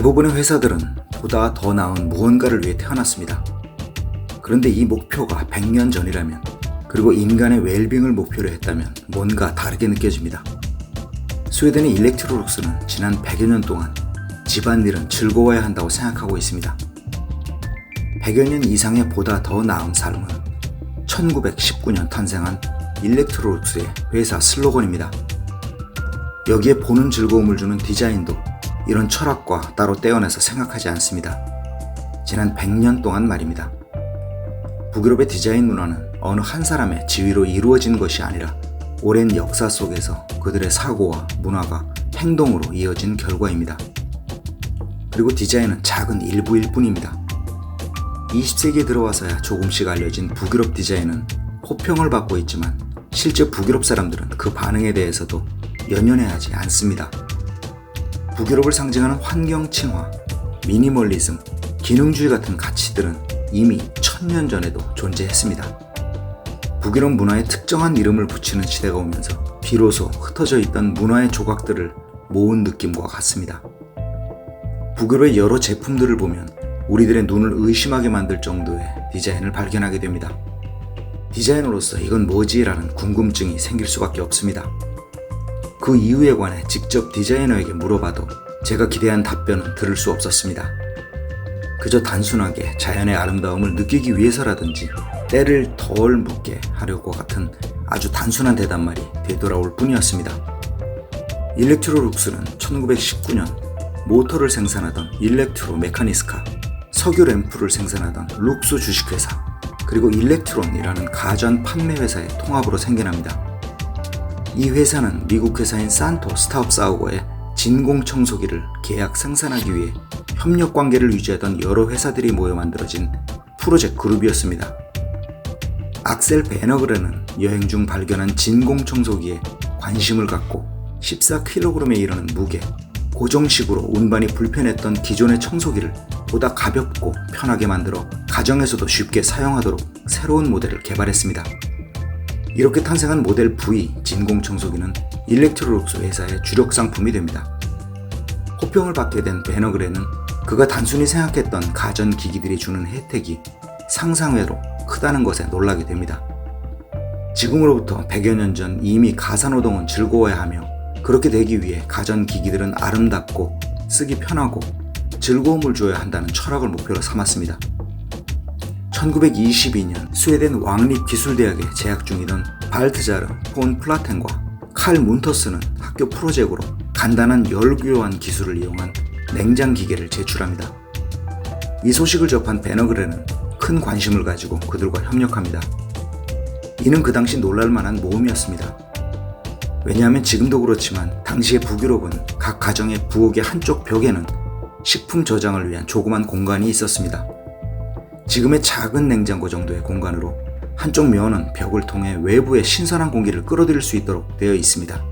대부분의 회사들은 보다 더 나은 무언가를 위해 태어났습니다. 그런데 이 목표가 100년 전이라면, 그리고 인간의 웰빙을 목표로 했다면 뭔가 다르게 느껴집니다. 스웨덴의 일렉트로룩스는 지난 100여 년 동안 집안일은 즐거워야 한다고 생각하고 있습니다. 100여 년 이상의 보다 더 나은 삶은 1919년 탄생한 일렉트로룩스의 회사 슬로건입니다. 여기에 보는 즐거움을 주는 디자인도 이런 철학과 따로 떼어내서 생각하지 않습니다. 지난 100년 동안 말입니다. 북유럽의 디자인 문화는 어느 한 사람의 지위로 이루어진 것이 아니라 오랜 역사 속에서 그들의 사고와 문화가 행동으로 이어진 결과입니다. 그리고 디자인은 작은 일부일 뿐입니다. 20세기에 들어와서야 조금씩 알려진 북유럽 디자인은 호평을 받고 있지만 실제 북유럽 사람들은 그 반응에 대해서도 연연해하지 않습니다. 북유럽을 상징하는 환경 친화, 미니멀리즘, 기능주의 같은 가치들은 이미 1000년 전에도 존재했습니다. 북유럽 문화에 특정한 이름을 붙이는 시대가 오면서 비로소 흩어져 있던 문화의 조각들을 모은 느낌과 같습니다. 북유럽의 여러 제품들을 보면 우리들의 눈을 의심하게 만들 정도의 디자인을 발견하게 됩니다. 디자이너로서 이건 뭐지라는 궁금증이 생길 수밖에 없습니다. 그 이유에 관해 직접 디자이너에게 물어봐도 제가 기대한 답변은 들을 수 없었습니다. 그저 단순하게 자연의 아름다움을 느끼기 위해서라든지 때를 덜 묻게 하려고 같은 아주 단순한 대답말이 되돌아올 뿐이었습니다. 일렉트로룩스는 1919년 모터를 생산하던 일렉트로 메카니스카, 석유 램프를 생산하던 룩스 주식회사, 그리고 일렉트론이라는 가전 판매 회사의 통합으로 생겨납니다. 이 회사는 미국 회사인 산토 스타업사우거의 진공청소기를 계약 생산하기 위해 협력 관계를 유지하던 여러 회사들이 모여 만들어진 프로젝트 그룹이었습니다. 악셀 베너그레는 여행 중 발견한 진공청소기에 관심을 갖고 14kg에 이르는 무게, 고정식으로 운반이 불편했던 기존의 청소기를 보다 가볍고 편하게 만들어 가정에서도 쉽게 사용하도록 새로운 모델을 개발했습니다. 이렇게 탄생한 모델 V 진공청소기는 일렉트로룩스 회사의 주력 상품이 됩니다. 호평을 받게 된 베너그레는 그가 단순히 생각했던 가전기기들이 주는 혜택이 상상외로 크다는 것에 놀라게 됩니다. 지금으로부터 100여 년 전 이미 가사노동은 즐거워야 하며 그렇게 되기 위해 가전기기들은 아름답고 쓰기 편하고 즐거움을 줘야 한다는 철학을 목표로 삼았습니다. 1922년 스웨덴 왕립기술대학에 재학 중이던 발트자르 폰 플라텐과 칼 문터스는 학교 프로젝트로 간단한 열교환 기술을 이용한 냉장기계를 제출합니다. 이 소식을 접한 베너그레는 큰 관심을 가지고 그들과 협력합니다. 이는 그 당시 놀랄만한 모험이었습니다. 왜냐하면 지금도 그렇지만 당시의 북유럽은 각 가정의 부엌의 한쪽 벽에는 식품 저장을 위한 조그만 공간이 있었습니다. 지금의 작은 냉장고 정도의 공간으로 한쪽 면은 벽을 통해 외부의 신선한 공기를 끌어들일 수 있도록 되어 있습니다.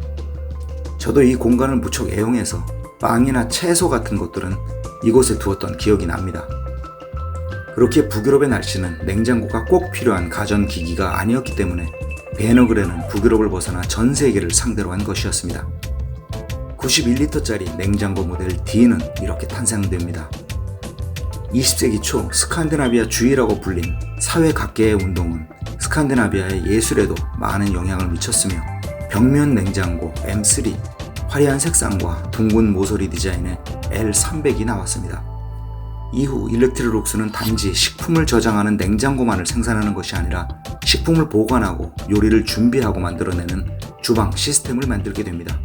저도 이 공간을 무척 애용해서 빵이나 채소 같은 것들은 이곳에 두었던 기억이 납니다. 그렇게 북유럽의 날씨는 냉장고가 꼭 필요한 가전기기가 아니었기 때문에 베너그레는 북유럽을 벗어나 전 세계를 상대로 한 것이었습니다. 91리터짜리 냉장고 모델 D는 이렇게 탄생됩니다. 20세기 초 스칸디나비아 주의라고 불린 사회각계의 운동은 스칸디나비아의 예술에도 많은 영향을 미쳤으며 벽면 냉장고 M3, 화려한 색상과 둥근 모서리 디자인의 L300이 나왔습니다. 이후 일렉트로룩스는 단지 식품을 저장하는 냉장고만을 생산하는 것이 아니라 식품을 보관하고 요리를 준비하고 만들어내는 주방 시스템을 만들게 됩니다.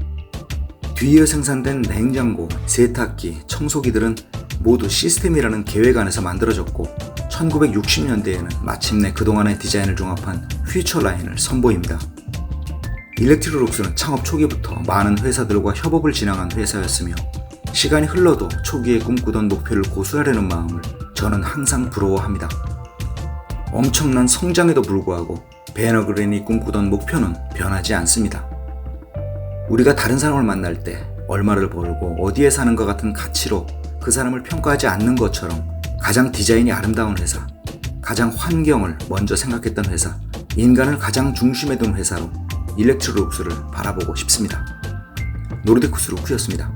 뒤이어 생산된 냉장고, 세탁기, 청소기들은 모두 시스템이라는 계획 안에서 만들어졌고 1960년대에는 마침내 그동안의 디자인을 종합한 퓨처 라인을 선보입니다. 일렉트로룩스는 창업 초기부터 많은 회사들과 협업을 진행한 회사였으며 시간이 흘러도 초기에 꿈꾸던 목표를 고수하려는 마음을 저는 항상 부러워합니다. 엄청난 성장에도 불구하고 베너그렌이 꿈꾸던 목표는 변하지 않습니다. 우리가 다른 사람을 만날 때 얼마를 벌고 어디에 사는가 같은 가치로 그 사람을 평가하지 않는 것처럼 가장 디자인이 아름다운 회사, 가장 환경을 먼저 생각했던 회사, 인간을 가장 중심에 둔 회사로 일렉트로룩스를 바라보고 싶습니다. 노르디쿠스 루크였습니다.